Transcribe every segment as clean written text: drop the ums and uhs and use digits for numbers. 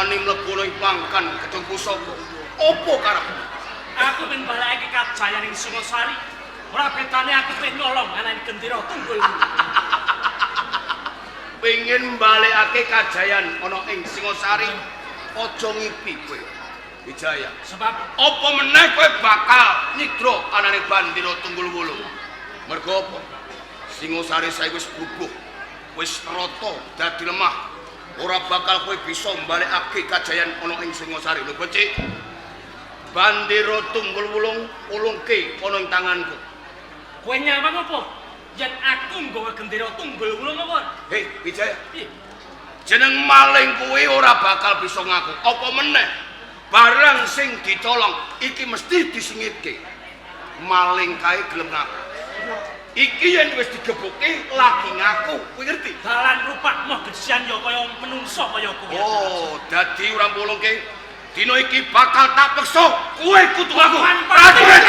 wani mlebu ing pangkan Gedung Pusaka. Apa karepmu? Aku pengen balake kajayan ing Singosari. Ora betane aku pengen nolong anane Gendera Tunggul. Pengen balekake kajayan ana ing Singosari, aja ngipi kowe. Wijaya. Sebab apa meneh kowe bakal nyidra anane Bandira Tunggul Wulung. Mergo apa? Singosari saiki wis brubuh, wis rata dadi lemah. Ora bakal kowe bisa mbalekake kajayan ana ing Singosari. Lho, Becik. Bandira Tunggul Wulung ulungke ana ing tanganku. kowe nyawang apa? Yen aku nggawa gendera Tunggul Wulung apa? Hei, Wijaya. Jeneng maling kuwi ora bakal bisa ngaku. Apa meneh barang sing dicolong iki mesti disingitke. Maling kae gelem ngaku. Iki yen wis digebuke lagi ngaku, kuwi ngerti? Dalan rupak moh gesian ya kaya menungso kaya kowe. Oh, dadi ora mulungke. Dina iki bakal tak peksa kowe kudu aku. Prajurit.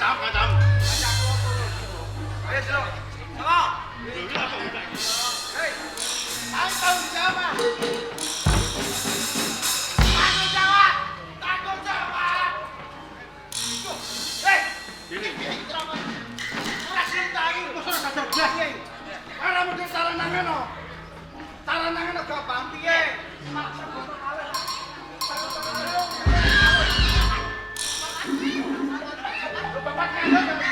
Kacam. Ayo, Cok. Sama. Hei. Tanggung jawab. Tanggung jawab. Tanggung jawab. Hei. Ini. Ora sintai, mosok sadar blas iki. Ora mungkin taranangno. Taranangno gampang piye? Maksud foto kalih. Bapak kandang.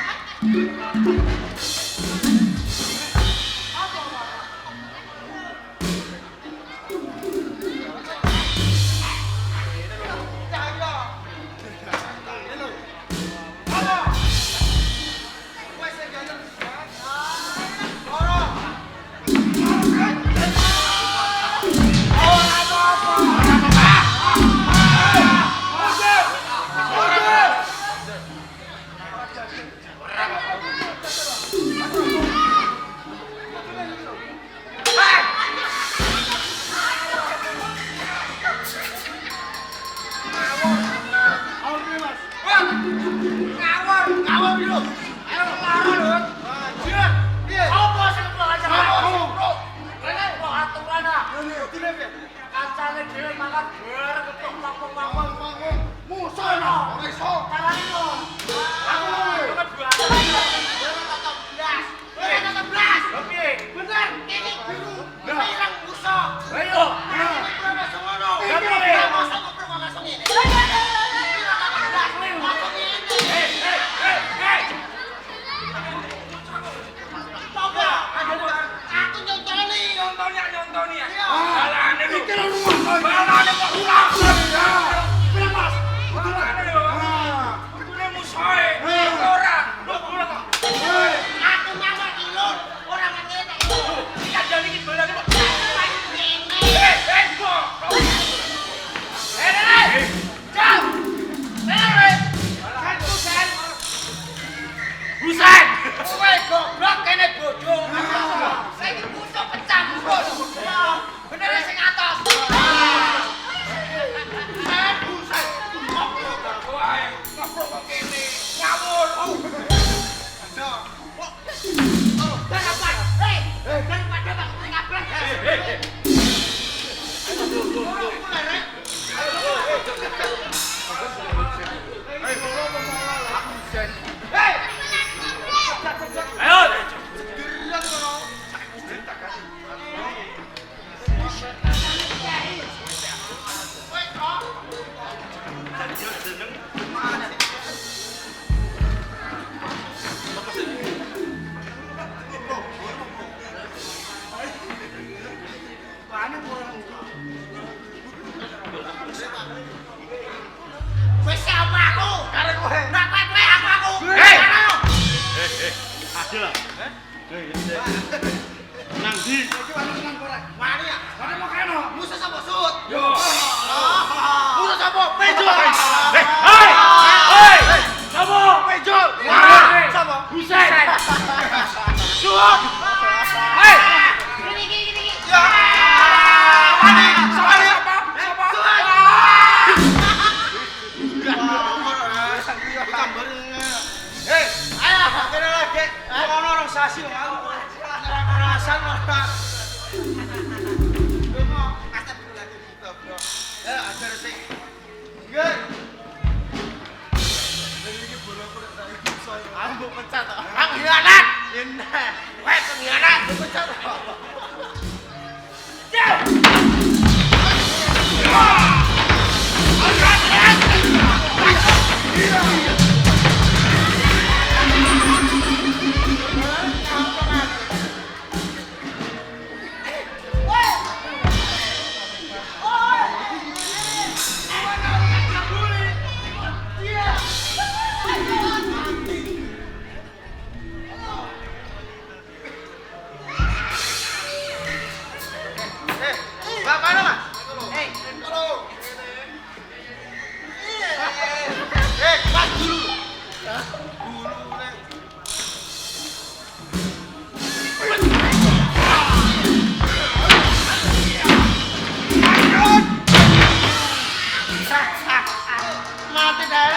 Mati dah.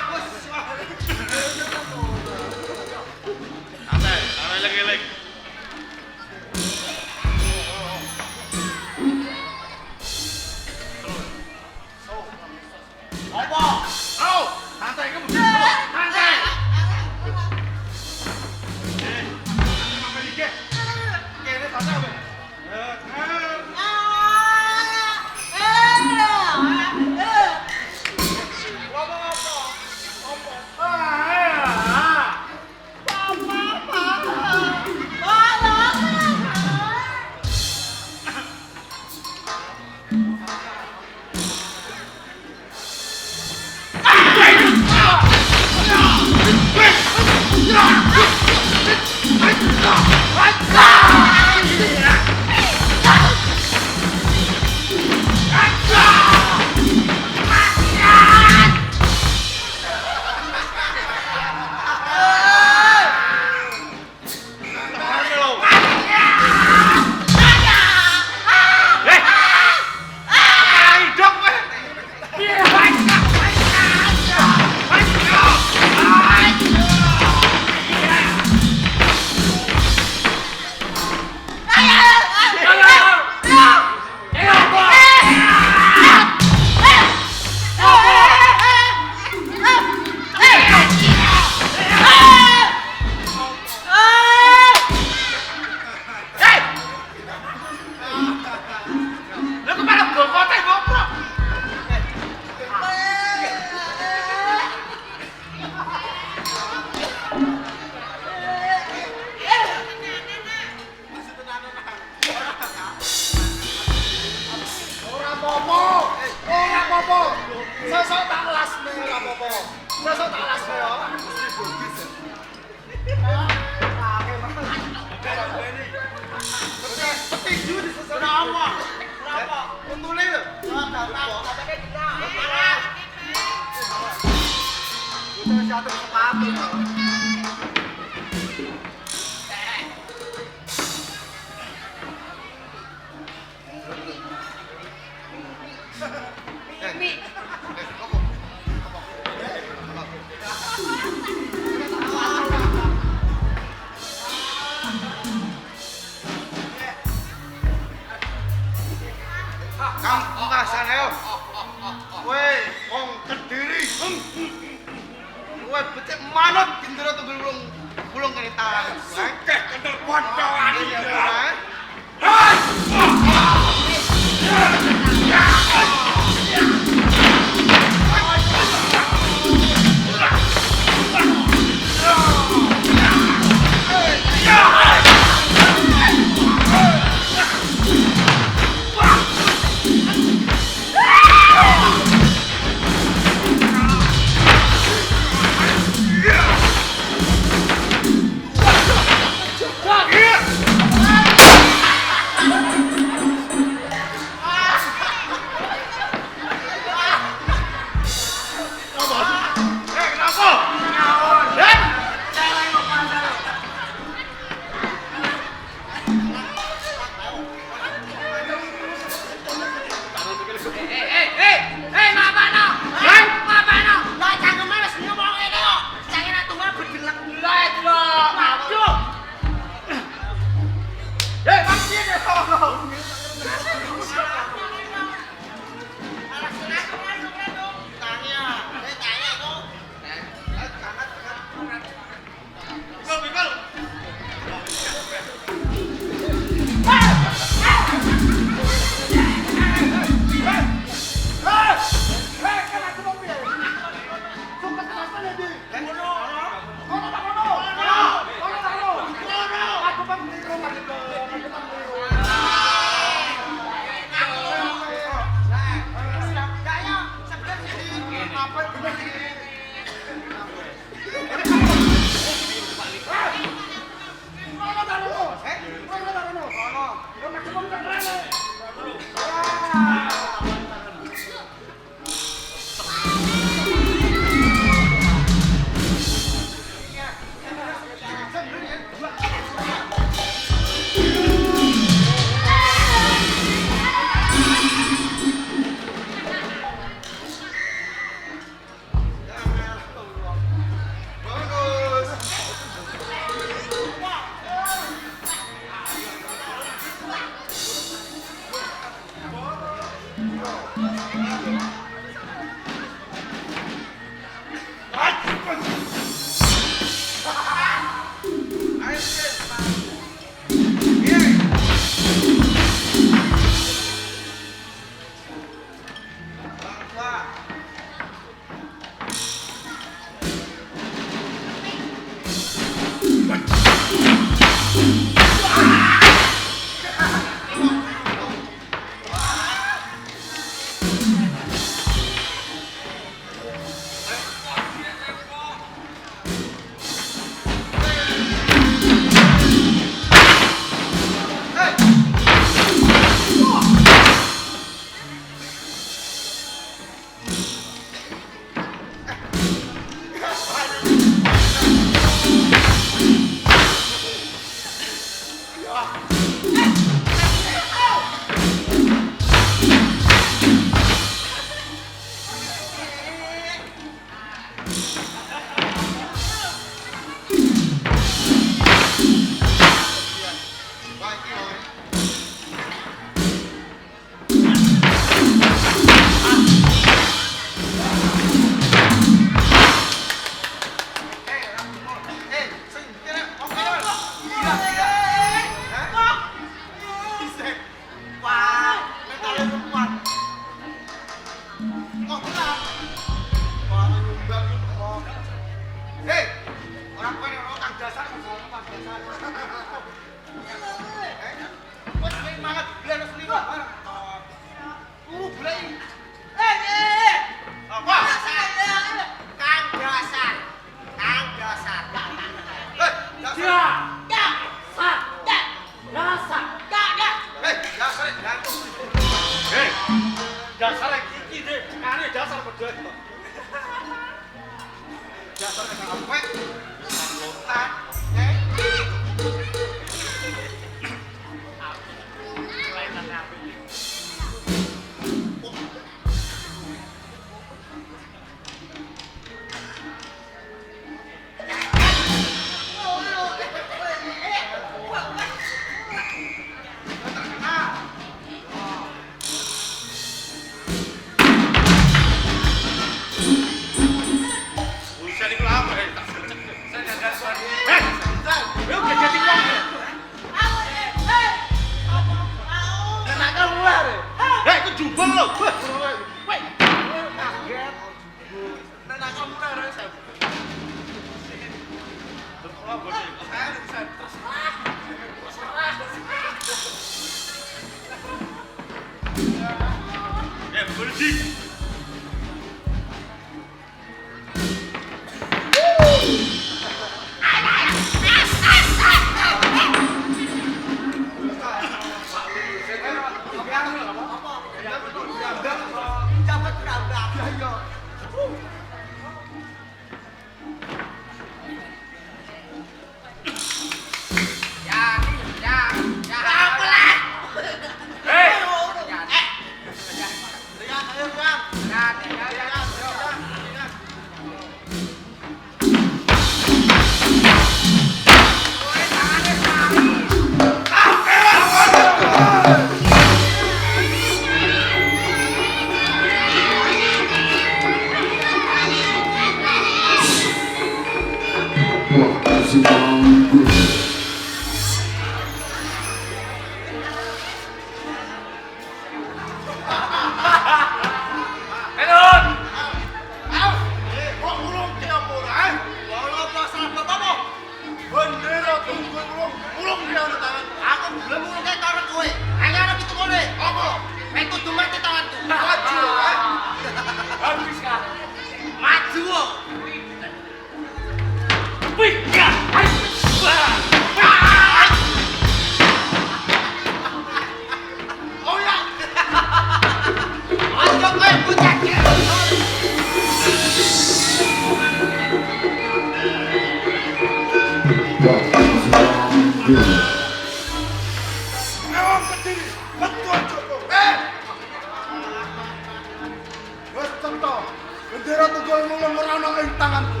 Kira tugel mulung ora ana ing tanganku.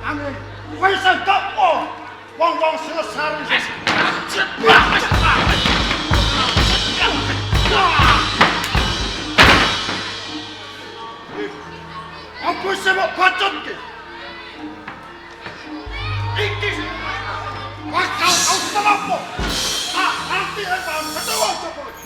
Angin wis entekmu. Wong-wong Singosari. Aku sebab bacot ki. Iki bakal kau selamat. Nanti akan ketemu Jokowi.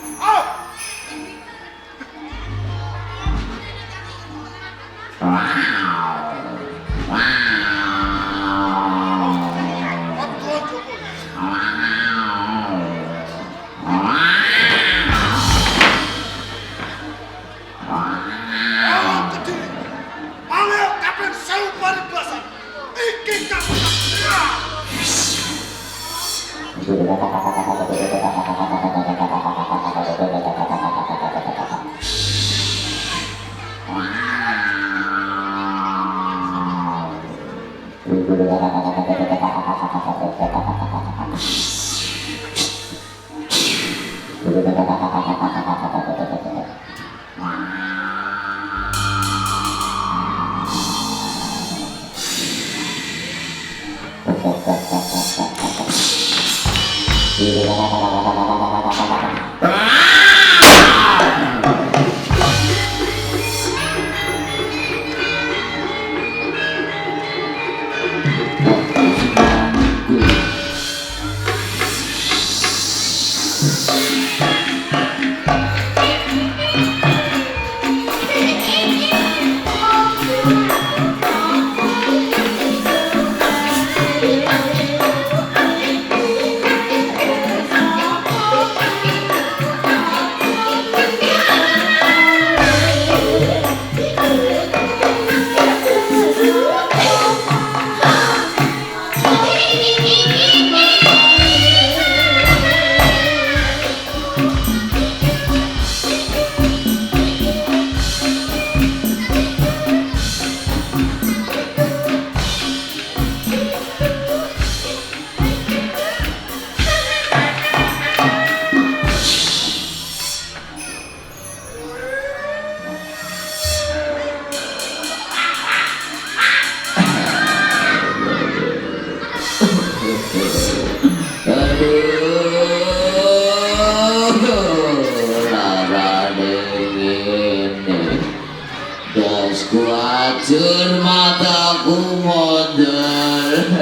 Kuacur mataku mondar,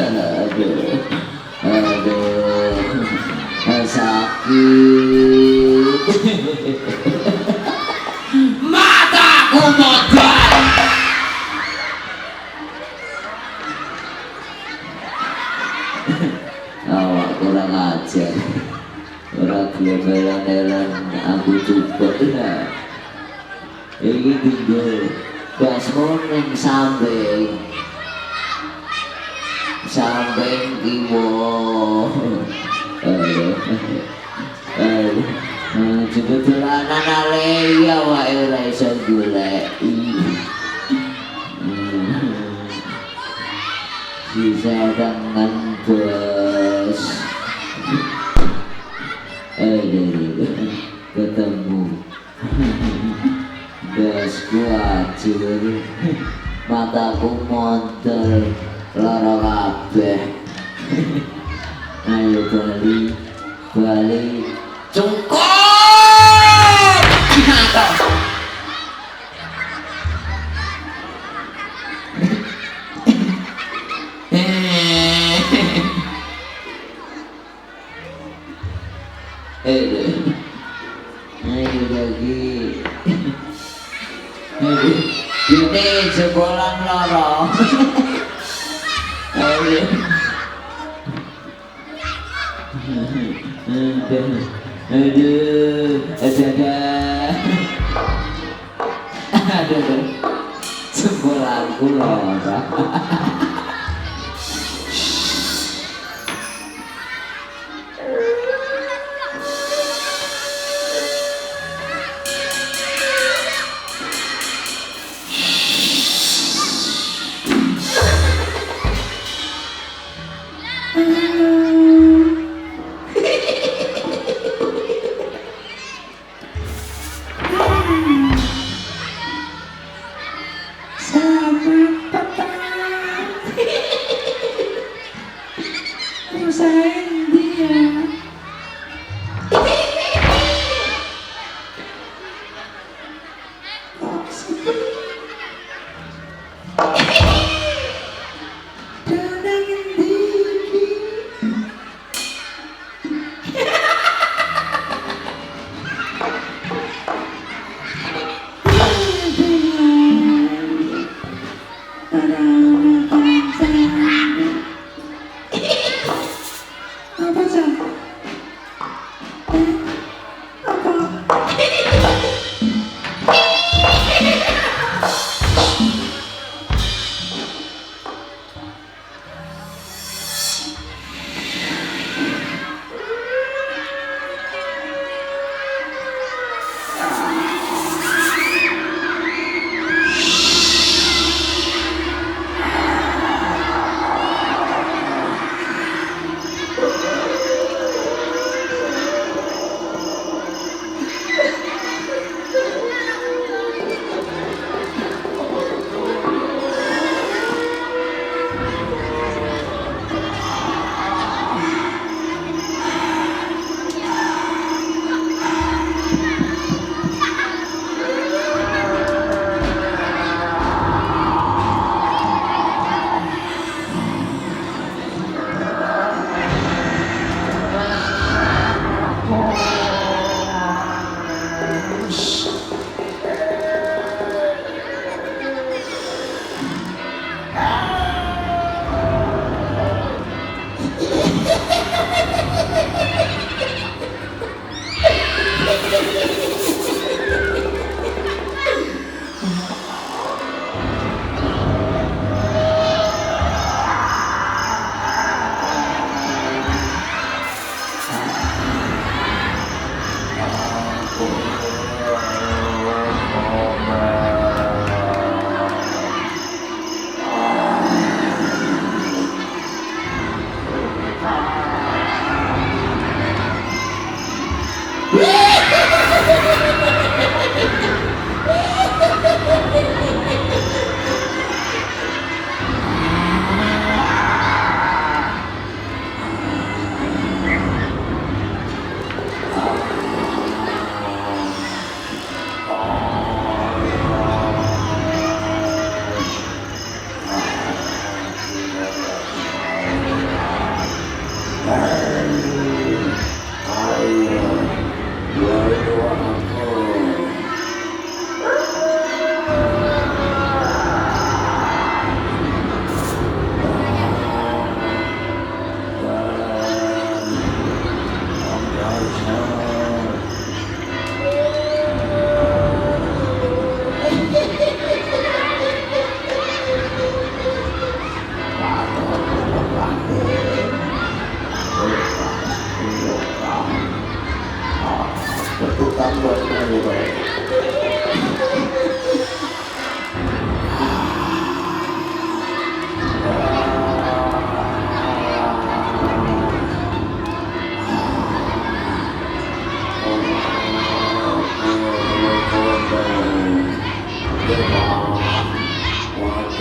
aduh, sakit, mataku mondar. Awak kurang ajar, orang gelem-gelem aku cepet lah. Ini tinggal. Basmoning sambing kiwo jebetulanan aleya wae ora iso goleki sisa dengan bos ketemu Besku acur, mataku montel, lara kabeh. Ayo bali, cukup! Ayo lagi. Ini sekolah loro. Aduh, sekolahku loro. Sa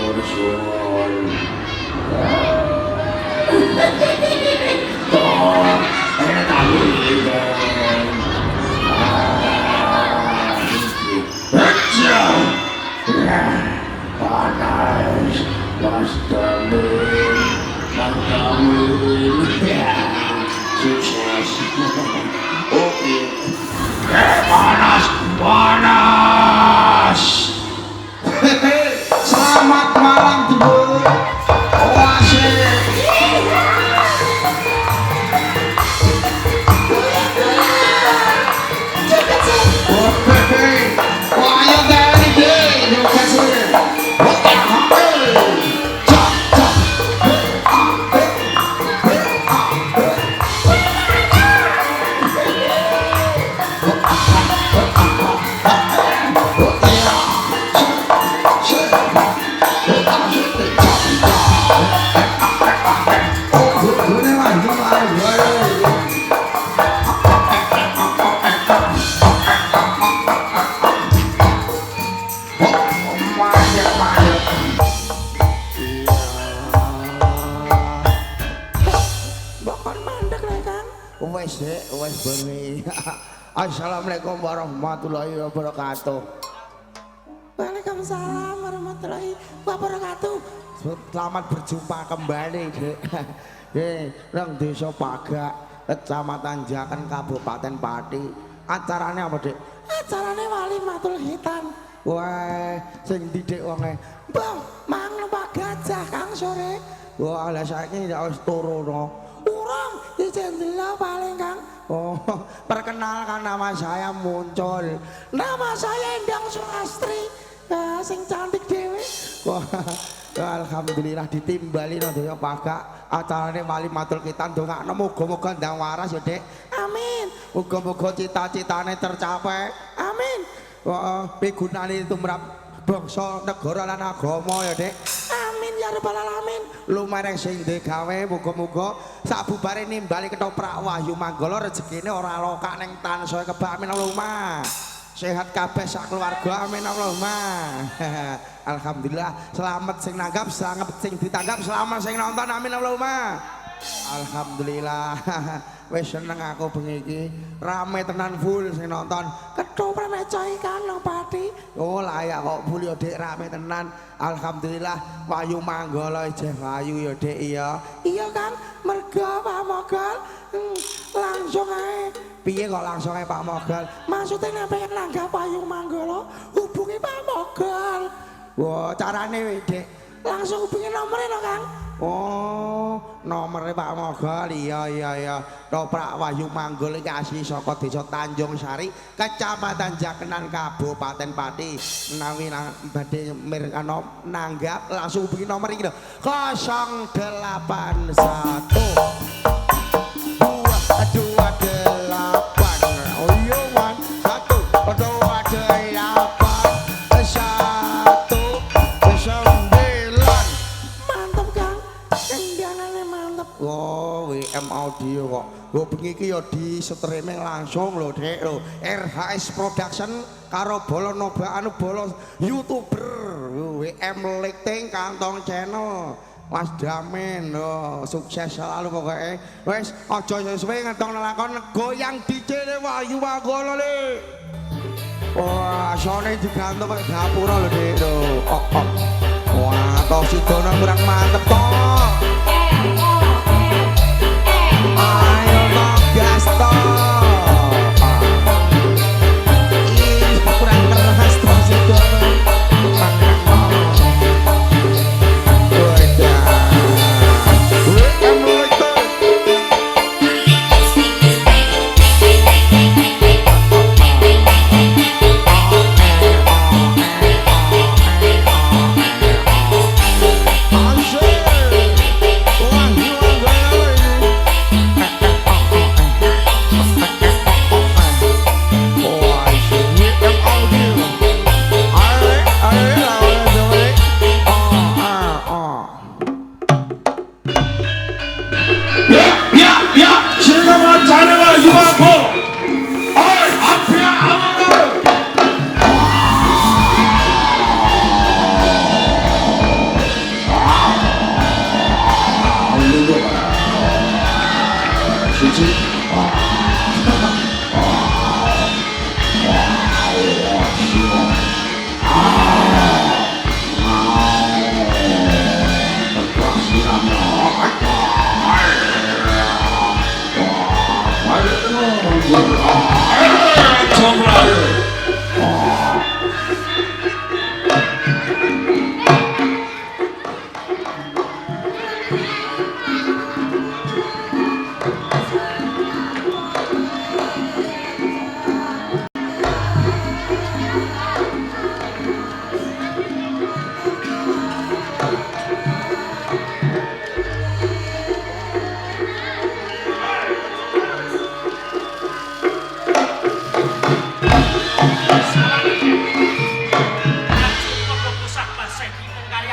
matur suwun. Panas, mas damin, sukses. Oke. Panas, panas. Selamat malam dulu. Oasis. Wah, ayo dari deh, yuk kasih. Wes bengi. Assalamualaikum warahmatullahi wabarakatuh. Waalaikumsalam warahmatullahi wabarakatuh. Selamat berjumpa kembali, Dek. Nang Desa Pagak, Kecamatan Jaken, Kabupaten Pati. Acaranya apa, Dek? Acarane Walimatul Khitan. Wah, sing didik wonge. Bang, mang numpak gajah kang sore. Wah, lah saiki ndak wis turu no. Urung ijen delok paling kang. Oh, perkenalkan nama saya Muncul. Nama saya Endang Sulastri. Sing cantik dhewe. Wah, alhamdulillah ditimbali nang Desa Pagak. Acarane Walimatul Khitan ndongakno muga-muga ndang waras ya, Dek. Amin. Muga-muga cita-citane tercapai. Amin. Wah, pigunane tumrap bangsa, negara lan agama ya, Dek. Amin ya rabbal alamin. Lumareng sing digawe muga-muga sabubare nimbali ketoprak Wahyu Manggala rezekine ora lokak ning tansaya kebak amin Allahumma. Sehat kabeh sak keluarga amin Allahumma. Alhamdulillah, selamat sing nanggap, selamat sing ditanggap, selamat sing nonton amin Allahumma. Alhamdulillah. Wis seneng aku bengi iki. Rame tenan full sing nonton. Ketoprak mecoy kan nang Pati. Oh layak kok full ya, Dek, rame tenan. Alhamdulillah Wahyu Manggala jeh Wahyu ya, Dek, iya. Iya kan, merga Pak Mogal. Langsung ae. Piye kok langsung ae Pak Mogal? Maksudnya nek pengen nanggap Wahyu Manggala, hubungi Pak Mogal. Wah, carane Dek. Langsung hubungi nomornya no, Kang. Oh, nomornya Pak Mogal, iya. Toprak Wahyu Manggala iki asli saka Desa Tanjung Sari, Kecamatan Jakenan, Kabupaten Pati. Menawi badhe mirkano nanggap langsung hubungi nomor iki lho. 081 228. Oh iya, Wan. 128 Mantep, Kang. Endangannya mantep. Oh, WM Audio kok. Gue bengi iki ya di streaming langsung lho, Dek lho. RHS Production karo Bolo Noba anu Bolo YouTuber. WM Lighting Kantong Channel. Mas Damin, oh, sukses selalu pokoknya. Wes, aja sesuai ngentong nelakon goyang DJ Wahyu Manggala le. Wah, sone digantung kayak gapura lho, Dek lho. Wah, toh si Dono kurang mantep toh. Ayo toh gas toh. Ih, kurang keras toh si Dono.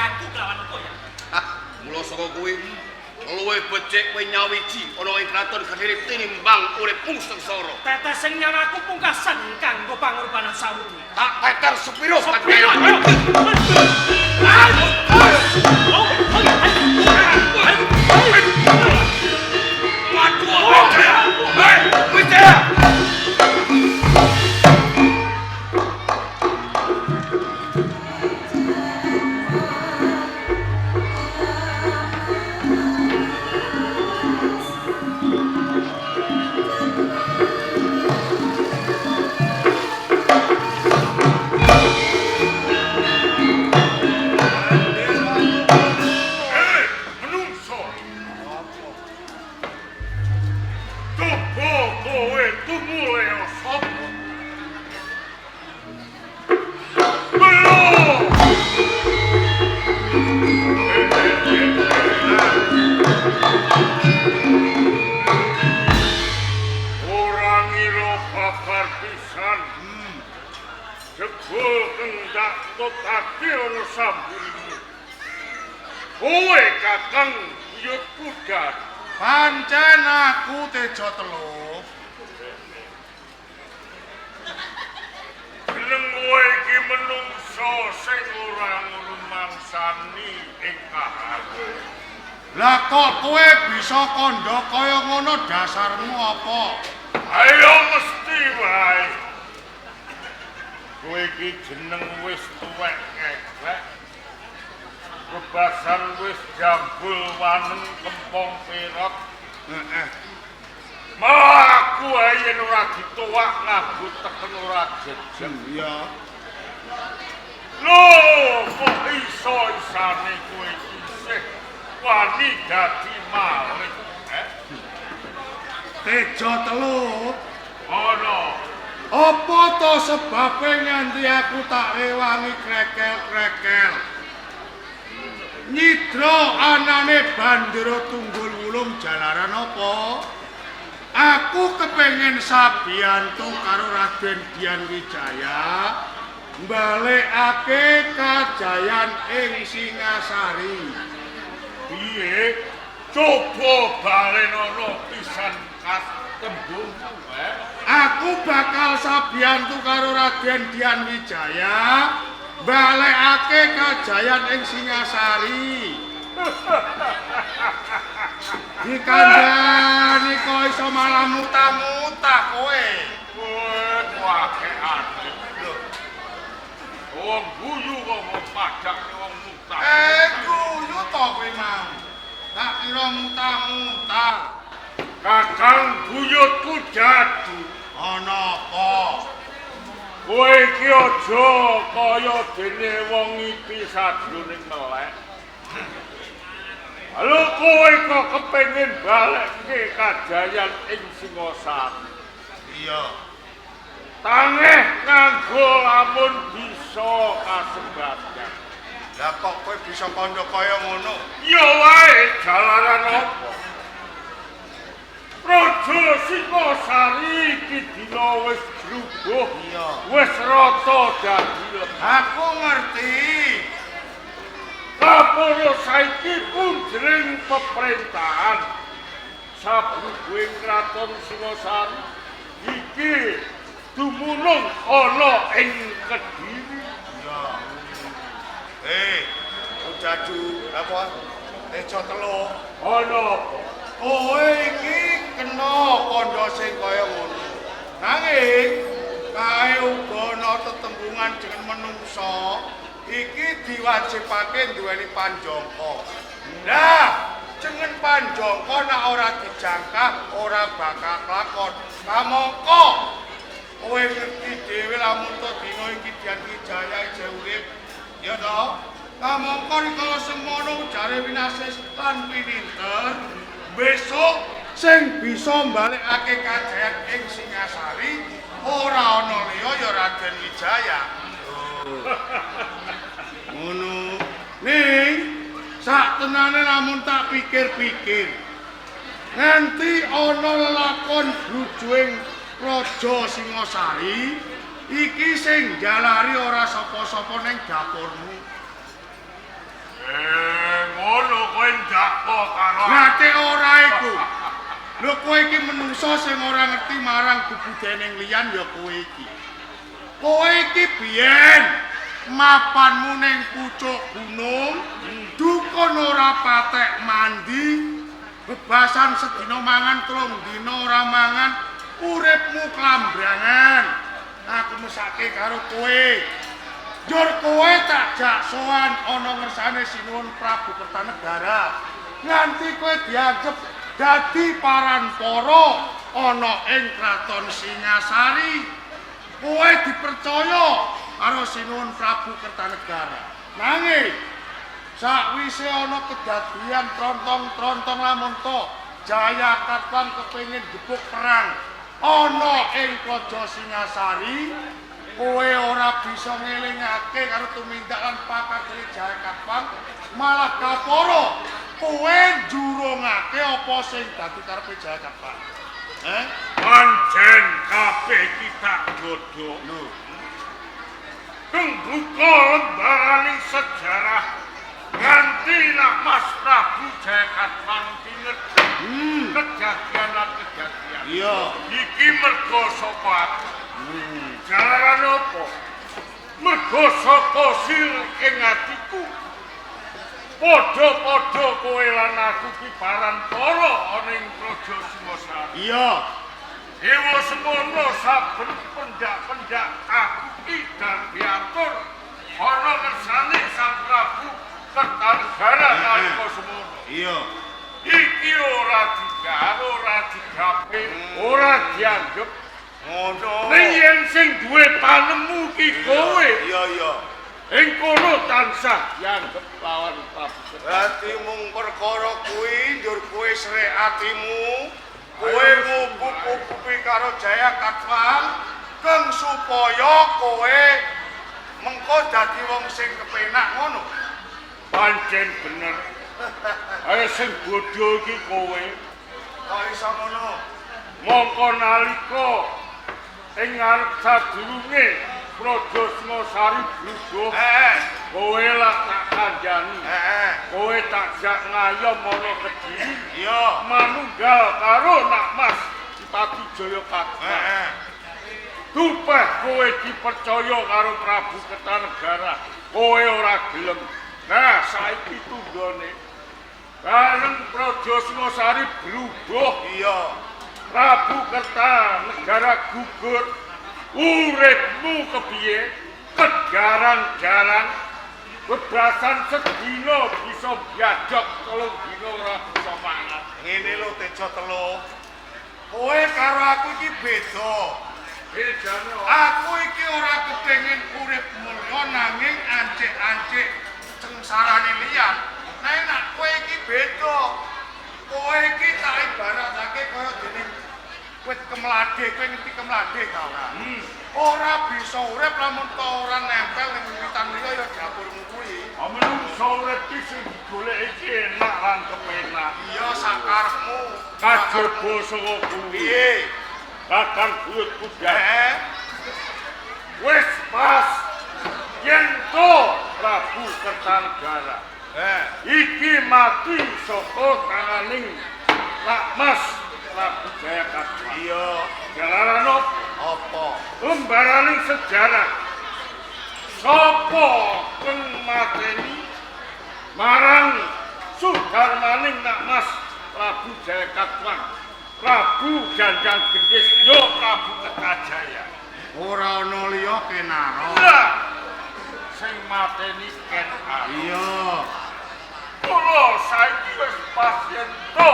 aku kelawan engko ya. Mula saka kuwi luwih becik kowe nyawiji ana ing kraton Kediri tinimbang uripmu sengsara. Tetes sing nyawaku pungkasan kanggo pangorbanan sawudu. Tak teker sepiro Sepiro, kadhewe. Kowe kakang buyut kuda. Pancen aku Tejo Telu. Jeneng kowe iki menungso sing ora ngrumangsani ing kahanan. Lah kok kowe bisa kandha kaya ngono dasarmu apa? Ayo mesti wae. Kowe iki jeneng wis tuwek ngewek. Bebasan wis jambul waneng kempong perot. Heeh. Malah aku yen ora dituwak ngabut teken ora jejen. Iya. Lho, kok iso-isane kowe isih wani dadi maling, Tejo Telu. Ono. Apa to sebabe nganti aku tak rewangi krekel-krekel? Nyidra anane Bandara Tunggul Wulung jalaran apa? Aku kepengin sabiyantu karo Raden Dian Wijaya mbalekake kajayan ing Singasari. Piye? Coba balenono pisan kas tembungmu, Aku bakal sabiyantu karo Raden Dian Wijaya balekake kajayan ing Singasari. Dikandhani kok iso malah mutah-mutah kowe. Kowe wae ati. Lho. Wong guyu kok pajak wong mutah. Guyu to kowe mau. Tak kira mutah-mutah. Kakang buyutku dadi Ana apa? kowe iki aja kaya dene wong iki sadurunge melek. Halo kowe kok kepengin balekke kajayan ing Singasari. Iya. Tangeh nganggo lamun bisa kasembadan. Lah kok kowe bisa kandha kaya ngono? Ya wae jalaran apa? Raja Singasari iki dina wis drubuh. Iya. Wis rata dadi lemah. Aku ngerti. Kaporo saiki punjering pemerintahan sabuhing kraton Singasari iki dumunung ana ing Kediri. Iya. Ujaju apa? Tejo Telu. Ana apa? Kowe iki kena kandha sing kaya ngono. Nanging kae uga ana tetembungan jeneng menungsa iki diwajibake duweni panjangka. Lah, jeneng panjangka nek ora dijangka ora bakal lakon. Kamangka kowe ngerti dhewe lamun to dina iki Dian Wijaya isih urip. Ya to? Kamangka rikala semono jare winasis lan pininter. Besok sing bisa mbalekake kajayan ing Singasari ora ana liya ya Raden Wijaya. Ngono. Ning sak tenane lamun tak pikir-pikir. Nganti ana lelakon brujuing Raja Singasari iki sing jalari ora sapa-sapa ning dapurmu. Lho kowe iki menungso sing ora ngerti marang bubudening liyan ya kowe iki. Kowe iki biyen mapanmu ning pucuk gunung, dukun ora patek mandi, bebasan sedina mangan telung dina ora mangan, uripmu klambrangan. Aku mesake karo kowe. Jur kowe tak jak sowan ana ngersane Sinuwun Prabu Kertanegara. Nganti kowe dianggep dadi paranpara ana ing Kraton Singasari. Kowe dipercaya karo Sinuwun Prabu Kertanegara. Nanging sakwise ana kedadian trontong-trontong lamun to Jayakatwang kepengin gebuk perang ana ing Praja Singasari, kowe ora bisa ngelingake karo tumindak lan pakadhe Jayakatwang, malah kaporo kowe njurungake apa sing dadi karepe Jayakatwang. Pancen kabeh kita godhok. Lho, Buka lembaran sejarah nganti nak Mas Prabu Jayakatwang ngerti kejadian lan kejadian. iya. Iki mergo saka aku. Jalaran apa? Mergo saka sirik ing atiku. Padha-padha kowe lan aku ki parantara ana ing Praja Singasari. Iya. Dewa semono saben pendak-pendak aku idang diatur ana kersane Sang Prabu Kertanegara nalika semono. Iya. Iki ora digawe, ora digawe, ora dianggep Ngono. ning yen sing duwe panemu ki kowe. Iya, iya. Ing kono tansah dianggep lawan Prabu. Dadi mung perkara kuwi njur kowe srek atimu, kowe ngukup-ukupi karo Jayakatwang keng supaya kowe mengko dadi wong sing kepenak ngono. Pancen bener. Ayo sing bodho iki kowe. Kok iso ngono? Mongko nalika ing ngarep sadurunge Praja Singasari blubuh, kowe lak tak kandhani. Kowe tak jak ngayom ana Kediri. Iya. Manunggal karo Nak Mas Pati Jayakatwang. Tupeh kowe dipercaya karo Prabu Kertanegara. Kowe ora gelem. Nah, saiki tunggone. Bareng Praja Singasari blubuh. Iya. Prabu Kertanegara gugur. Uripmu kepiye? Kegarang-garang. Bebasan sedina bisa biajak, telung dina ora bisa mangan. Ngene lho Tejo Telu. Kowe karo aku iki beda. Bedane Aku iki ora kepengin urip mulya nanging ancik-ancik sengsarane liyan. Nek kowe iki beda. Kowe iki tak ibaratake kaya dening wit kemladhe, kowe ngerti kemladhe ta ora? Ora bisa urip lamun to ora nempel ning wiwitan liya ya dapurmu kuwi. menungso urip iki sing digoleki iki enak lan kepenak. Iya sakarepmu. Kajaba saka kuwi. Piye? Kakang buyut kuda. Wis Pas yen to Prabu Kertanegara. Iki mati saka tanganing Nak Mas Prabu Jayakatwang. Iya. Jalaran Apa? lembaran sejarah. Sapa kang mateni marang Sudarmaning Nak Mas Prabu Jayakatwang. Prabu Gandang Gendis yo Prabu Kertajaya. Ora ana liya kenaro. Lah sing mateni Ken Arok. Iya. Kula saiki wis pasien to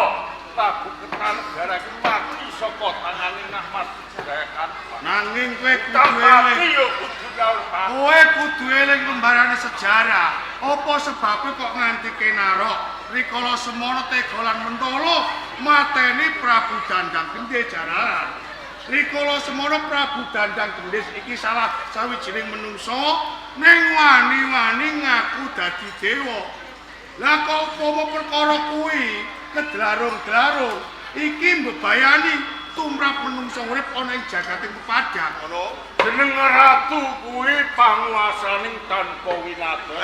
Prabu Kertanegara iki mati saka tanganing Nak Mas Jayakatwang. Nanging kowe kudu Tapi eling. yo kudu gawe. Kowe kudu eling lembarane sejarah. Apa sebabnya kok nganti kenarok? Rikala semono Tegolan Mentolo mateni Prabu Dandang Gendis jararan. Rikala semono Prabu Dandang Gendis iki salah sawijining menungso ning wani-wani ngaku dadi dewa. Lah kok upama perkara kuwi kedlarung-dlarung iki mbebayani tumrap menungso urip ana ing jagating pepadang ngono. Jeneng ratu kuwi panguasaning tanpa winata.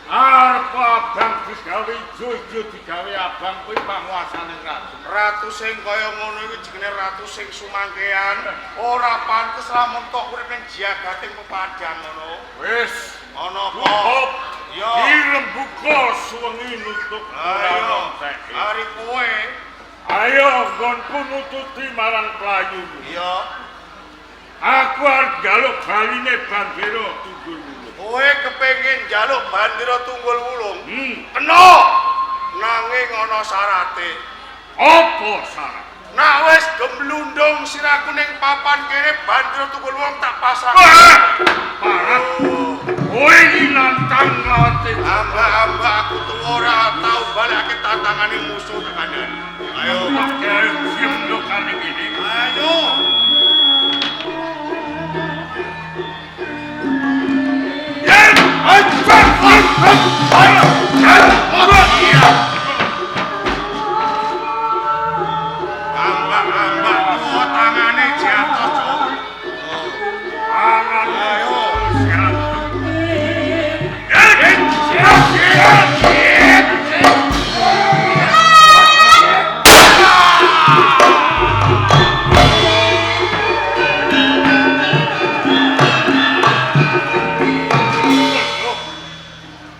Arep abang digawe ijo-ijo digawe abang kuwi panguasane ratu. Ratu sing kaya ngono iku jenenge ratu sing sumangkean, ora pantes lamun tok urip ning jagating pepadang ngono. Wis, Ana apa? cukup. Ya. Dirembuka suwengi nutuk ora Ayo, nontek. hari kowe. Ayo nggonku nututi marang playu. Iya. Aku arep njaluk baline Bandera Tunggul Wulung. Kowe kepengin njaluk Bandera Tunggul Wulung? Hmm. Kena. Nanging ana syarate. Apa syarat? Nak wis gemblundung siraku ning papan kene Bandera Tunggul Wulung tak pasang. Parah. Kowe iki nantang nglawan Amba aku tuh ora tau balake tantangane musuh tekan. Ayo, Pakai siap lo kali ini. ayo. Amba, oh tangane jatuh, Cuk. Tangan Ayo. siap.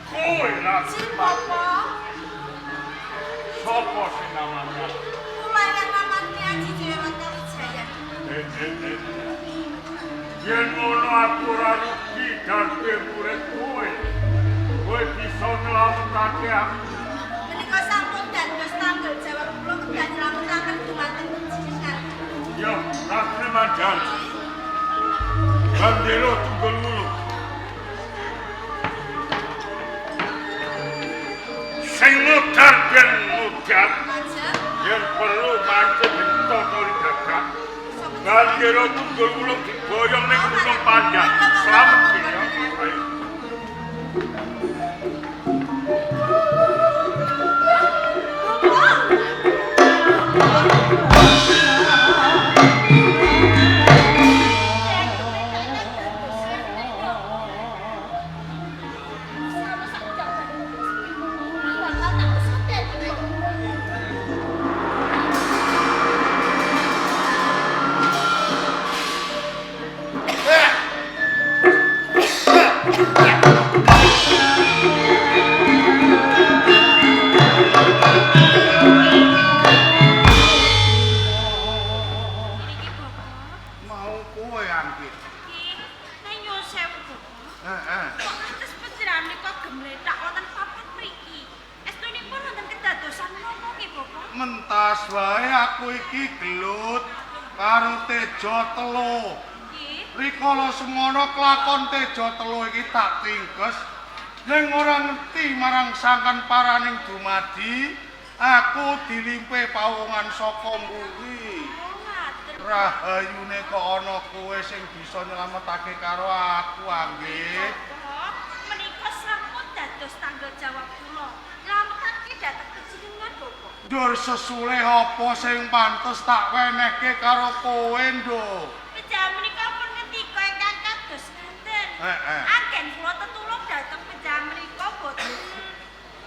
Kowe lah. Si Popo, Sopo sing namanya? kula yang namanya Aji Dewata Wijaya. Yen ngono aku ora rugi garpe murid kowe. Kowe bisa nglametake aku. Menika sampun dados tanggal jawab kula kedah nylametaken dumateng panjenengan. Ya, terima janji. Bandera Tunggul Wulung. Sing mudar ben mudar, Lajeng yen perlu mancing ditotoli gagak. Bandera Tunggul Wulung diboyong ning Gunung Panjang. Selamat ya. Ayo. Mau kowe angkit. Nek nyuwun sewu Popo. Kok ngantos panjenengan menika gemletak wonten papan mriki? Estunipun wonten kedadosan menapa nggih Popo? Mentas wae aku iki gelut karo Tejo Telu. Nggih. Rikala semono kelakon Tejo Telu iki tak tingkes. Ning ora ngerti marang sangkan paraning dumadi, aku dilimpe pawongan saka mburi. Oh, ngaten. Rahayune kok ana kowe sing bisa nyelametake karo aku anggih. Popo, menika sampun dados tanggal jawab kula. Nylametake dhateng panjenengan Popo. Dur sesule apa sing pantes tak wenehke karo kowe, Nduk? Pejaman menika pun ngendika ingkang kados ngaten. Anggen kula tetulung dhateng pejaman menika boten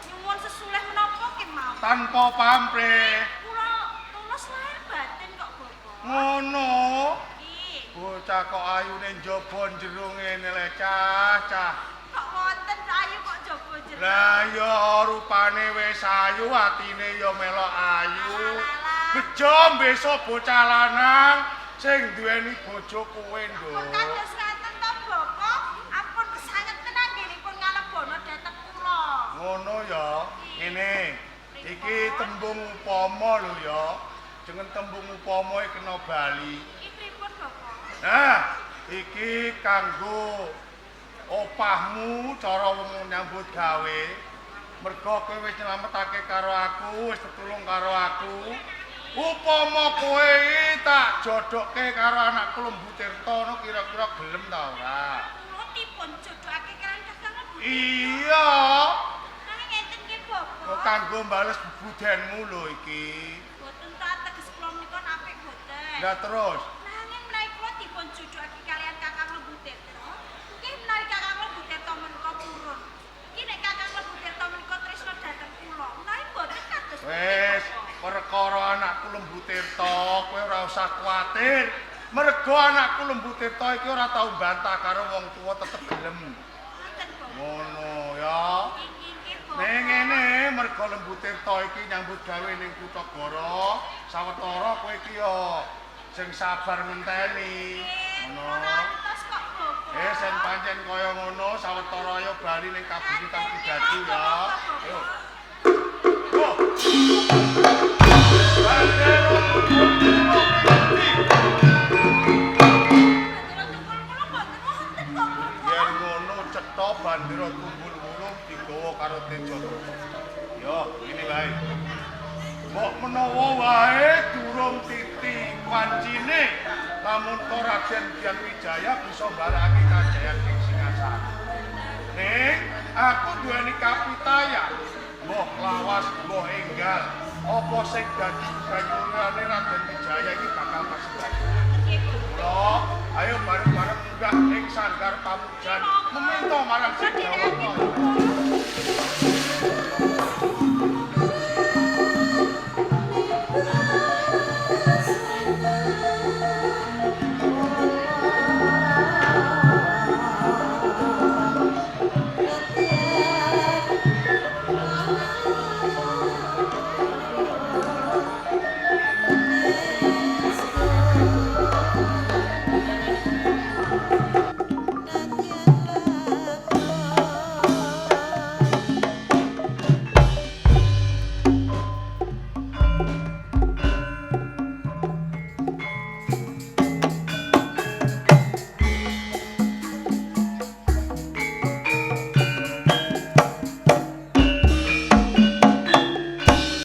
nyuwun sesulih menapa kemawon. Tanpa pamrih. Kula tulus lahir batin kok Bapak. Ngono. Nggih. Bocah kok ayune njaba njero ngene le cah. Kok wonten ayu kok jaba jeneng. Lah ya rupane wis ayu, atine ya melok ayu. Bejo besok bocah lanang sing duweni bojo kowe, Pun Nduk. kados ngaten to Bapak, ampun kesanget tenan nggihipun ngalebono dhateng kula. Ngono ya. Ngene. Iki tembung upama lho ya. Jeneng tembung upama iki kena bali. Iki pripun Bapak? Nah, iki kanggo opahmu cara wong nyambut gawe. Mergo kowe wis nyelametake karo aku, wis tetulung karo aku. Upama kowe iki tak jodokke karo anak Lembu Tirta, kira-kira gelem ta ora? Kula dipun jodohake kalian Kakang Lembu. Iya. Nanging ngenten nggih Bapak. Kok kanggo bales bebudenmu lho iki. Boten tak teges kula menika apik boten. Lah terus, Nanging menawi kula dipun jodohake kalian Kakang Lembu Tirta, nggih menawi Kakang Lembu Tirta menika purun. Iki nek Kakang Wes, perkara anakku Lembu Tirta, kowe ora usah kuwatir. Mergo anakku Lembu Tirta iki ora tau bantah karo wong tuwa tetep gelem. Ngono ya. Ning ngene mergo Lembu Tirta iki nyambut gawe ning Kutagara, sawetara kowe iki ya sing sabar ngenteni. Ngono. Sen pancen kaya ngono sawetara ayo bali ning kabupaten Kidadu ya. Ayo. Yen ngono cetha bandera Tunggul-Wulung digawa karo Tejo. Yo, ngene wae. Mbok menawa wae durung titi wancine, lamun to Raden Hyang Wijaya bisa balake kajayan ing Singasari. Ning aku duweni kapitayan. Mbah lawas, mbah enggal, apa sing dadi banyurane Raden Wijaya iki bakal kasebat. Kula ayo bareng-bareng munggah ing sanggar pamujan meminta marang Sing Jawata.